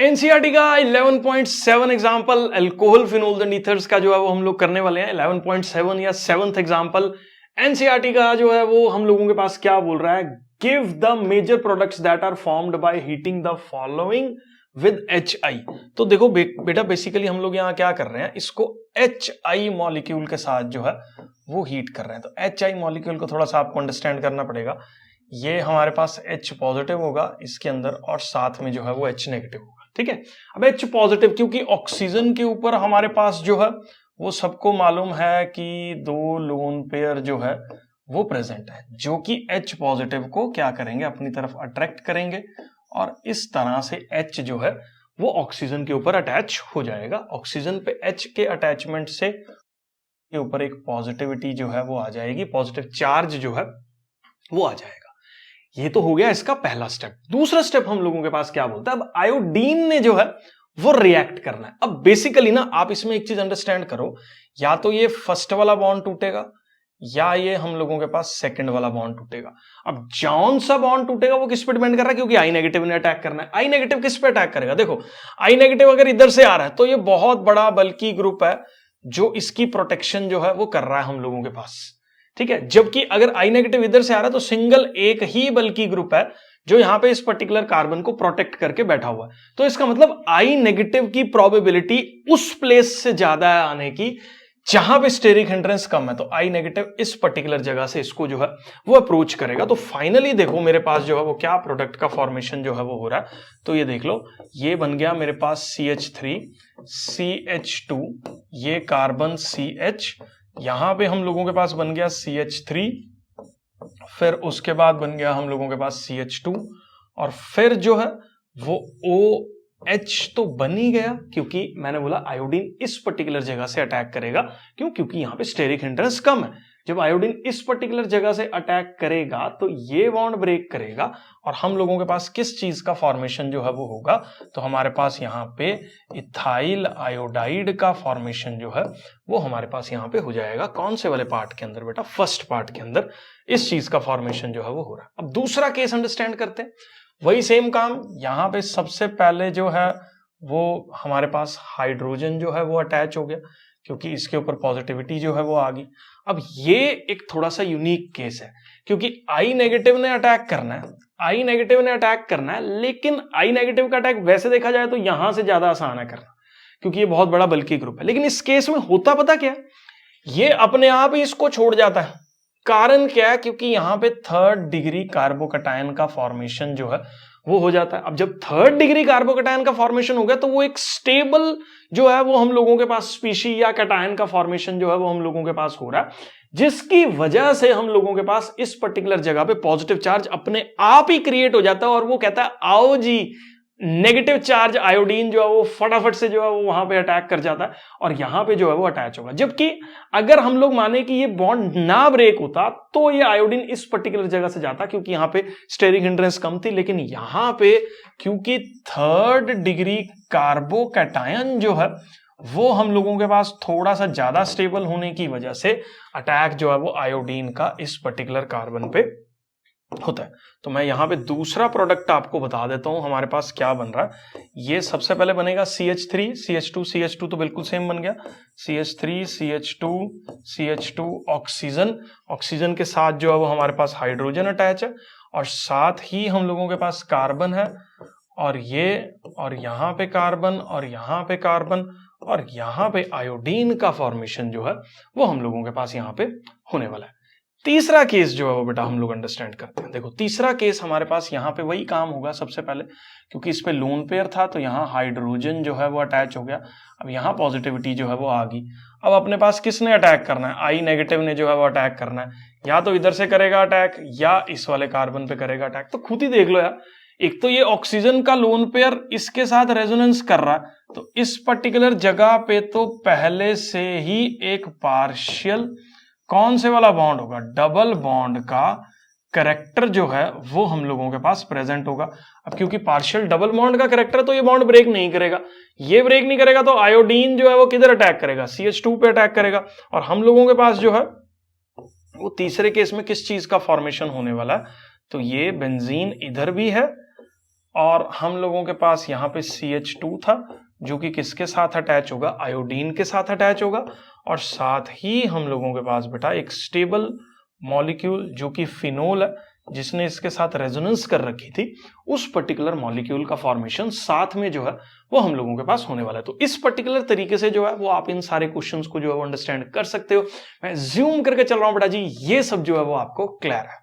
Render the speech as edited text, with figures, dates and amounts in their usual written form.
NCERT का 11.7 example alcohol phenols and ethers का जो है वो हम लोग करने वाले हैं। 11.7 या 7th एग्जाम्पल एनसीईआरटी का जो है वो हम लोगों के पास क्या बोल रहा है, give the major products that are formed by heating the following with HI। तो देखो बेटा बेसिकली हम लोग यहाँ क्या कर रहे हैं, इसको HI मॉलिक्यूल के साथ जो है वो हीट कर रहे हैं। तो HI मॉलिक्यूल को थोड़ा सा आपको अंडरस्टैंड करना पड़ेगा। ये हमारे पास H पॉजिटिव होगा इसके अंदर और साथ में जो है वो H नेगेटिव होगा, ठीक है। अब H पॉजिटिव क्योंकि ऑक्सीजन के ऊपर हमारे पास जो है वो सबको मालूम है कि 2 लोन पेयर जो है वो प्रेजेंट है, जो कि H पॉजिटिव को क्या करेंगे, अपनी तरफ अट्रैक्ट करेंगे और इस तरह से H जो है वो ऑक्सीजन के ऊपर अटैच हो जाएगा। ऑक्सीजन पे H के अटैचमेंट से के ऊपर एक पॉजिटिविटी जो है वो आ जाएगी, पॉजिटिव चार्ज जो है वो आ जाएगा। ये तो हो गया इसका पहला स्टेप। दूसरा स्टेप हम लोगों के पास क्या बोलता है, अब आयोडीन ने जो है वो रिएक्ट करना है। अब बेसिकली ना आप इसमें एक चीज अंडरस्टैंड करो, या तो ये फर्स्ट वाला बॉन्ड टूटेगा या ये हम लोगों के पास सेकंड वाला बॉन्ड टूटेगा। अब जौन सा बॉन्ड टूटेगा वो किस पे डिपेंड कर रहा है, क्योंकि आई नेगेटिव ने अटैक करना है। आई नेगेटिव किस पे अटैक करेगा, देखो आई नेगेटिव अगर इधर से आ रहा है तो ये बहुत बड़ा बल्कि ग्रुप है जो इसकी प्रोटेक्शन जो है वो कर रहा है हम लोगों के पास, ठीक है। जबकि अगर आई नेगेटिव इधर से आ रहा है तो सिंगल एक ही बल्कि ग्रुप है जो यहां पे इस पर्टिकुलर कार्बन को प्रोटेक्ट करके बैठा हुआ है। तो इसका मतलब आई नेगेटिव की प्रोबेबिलिटी उस प्लेस से ज्यादा है आने की जहां पे स्टेरिक हिंड्रेंस कम है। तो आई नेगेटिव इस पर्टिकुलर जगह से इसको जो है वो अप्रोच करेगा। तो फाइनली देखो मेरे पास जो है वो क्या प्रोडक्ट का फॉर्मेशन जो है वो हो रहा है। तो ये देख लो, ये बन गया मेरे पास CH3 CH2, ये कार्बन CH, यहां पे हम लोगों के पास बन गया CH3, फिर उसके बाद बन गया हम लोगों के पास CH2 और फिर जो है वो OH तो बन ही गया, क्योंकि मैंने बोला आयोडीन इस पर्टिकुलर जगह से अटैक करेगा। क्यों? क्योंकि यहां पे स्टेरिक हिंड्रेंस कम है। जब आयोडीन इस पर्टिकुलर जगह से अटैक करेगा तो ये बॉन्ड ब्रेक करेगा और हम लोगों के पास किस चीज का फॉर्मेशन जो है वो होगा, तो हमारे पास यहाँ पे इथाइल आयोडाइड का फॉर्मेशन जो है वो हमारे पास यहाँ पे हो जाएगा। कौन से वाले पार्ट के अंदर बेटा, फर्स्ट पार्ट के अंदर इस चीज का फॉर्मेशन जो है वो हो रहा है। अब दूसरा केस अंडरस्टैंड करते हैं, वही सेम काम। यहां पे सबसे पहले जो है वो हमारे पास हाइड्रोजन जो है वो अटैच हो गया, क्योंकि इसके ऊपर पॉजिटिविटी जो है वो आ गई। अब ये एक थोड़ा सा यूनिक केस है, क्योंकि आई नेगेटिव ने अटैक करना है, आई नेगेटिव ने अटैक करना है, लेकिन आई नेगेटिव का अटैक वैसे देखा जाए तो यहां से ज्यादा आसान है करना, क्योंकि ये बहुत बड़ा बल्कि ग्रुप है। लेकिन इस केस में होता पता क्या, ये अपने आप ही इसको छोड़ जाता है। कारण क्या है, क्योंकि यहां पे 3rd डिग्री कार्बोकटायन का फॉर्मेशन जो है वो हो जाता है। अब जब 3rd डिग्री कार्बोकटायन का फॉर्मेशन हो गया तो वो एक स्टेबल जो है वो हम लोगों के पास स्पीशी या कटायन का फॉर्मेशन जो है वो हम लोगों के पास हो रहा है, जिसकी वजह से हम लोगों के पास इस पर्टिकुलर जगह पे पॉजिटिव चार्ज अपने आप ही क्रिएट हो जाता है और वो कहता है आओ जी, नेगेटिव चार्ज आयोडीन जो है वो फटाफट से जो है वो वहां पे अटैक कर जाता है और यहां पे जो है वो अटैच होगा। जबकि अगर हम लोग माने कि ये बॉन्ड ना ब्रेक होता तो ये आयोडीन इस पर्टिकुलर जगह से जाता, क्योंकि यहां पे स्टेरिक हिंड्रेंस कम थी। लेकिन यहां पे क्योंकि 3rd डिग्री कार्बोकैटायन जो है वो हम लोगों के पास थोड़ा सा ज्यादा स्टेबल होने की वजह से अटैक जो है वो आयोडीन का इस पर्टिकुलर कार्बन पे होता है। तो मैं यहां पे दूसरा प्रोडक्ट आपको बता देता हूं हमारे पास क्या बन रहा है। ये सबसे पहले बनेगा CH3 CH2 CH2 तो बिल्कुल सेम बन गया, CH3 CH2 CH2 oxygen, oxygen के साथ जो है वो हमारे पास हाइड्रोजन अटैच है और साथ ही हम लोगों के पास कार्बन है और ये, और यहां पे कार्बन और यहां पे कार्बन और यहां पे आयोडीन का फॉर्मेशन जो है वो हम लोगों के पास यहां पे होने वाला है। तीसरा केस जो है वो बेटा हम लोग अंडरस्टैंड करते हैं। देखो तीसरा केस हमारे पास यहाँ पे वही काम होगा सबसे पहले, क्योंकि इस पे लोन पेयर था तो यहाँ हाइड्रोजन जो है वो अटैच हो गया। अब यहाँ पॉजिटिविटी जो है वो आ गई। अब अपने पास किसने अटैक करना है, आई नेगेटिव ने जो है वो अटैक करना है। या तो इधर से करेगा अटैक या इस वाले कार्बन पे करेगा अटैक। तो खुद ही देख लो यार, एक तो ये ऑक्सीजन का लोन पेयर इसके साथ रेजोनेंस कर रहा है, तो इस पर्टिकुलर जगह पे तो पहले से ही एक पार्शियल कौन से वाला बॉन्ड होगा, डबल बॉन्ड का करेक्टर जो है वो हम लोगों के पास प्रेजेंट होगा। अब क्योंकि पार्शियल डबल बॉन्ड का करेक्टर तो ये बॉन्ड ब्रेक नहीं करेगा, ये ब्रेक नहीं करेगा तो आयोडीन जो है वो किधर अटैक करेगा, CH2 पे अटैक करेगा। और हम लोगों के पास जो है वो तीसरे केस में किस चीज का फॉर्मेशन होने वाला है, तो ये बेंजीन इधर भी है और हम लोगों के पास यहाँ पे CH2 था जो कि किसके साथ अटैच होगा, आयोडीन के साथ अटैच होगा, और साथ ही हम लोगों के पास बेटा एक स्टेबल मॉलिक्यूल जो कि फिनोल है जिसने इसके साथ रेजोनेंस कर रखी थी, उस पर्टिकुलर मॉलिक्यूल का फॉर्मेशन साथ में जो है वो हम लोगों के पास होने वाला है। तो इस पर्टिकुलर तरीके से जो है वो आप इन सारे क्वेश्चंस को जो है वो अंडरस्टैंड कर सकते हो। मैं ज्यूम करके चल रहा हूं बेटा जी, ये सब जो है वो आपको क्लियर है।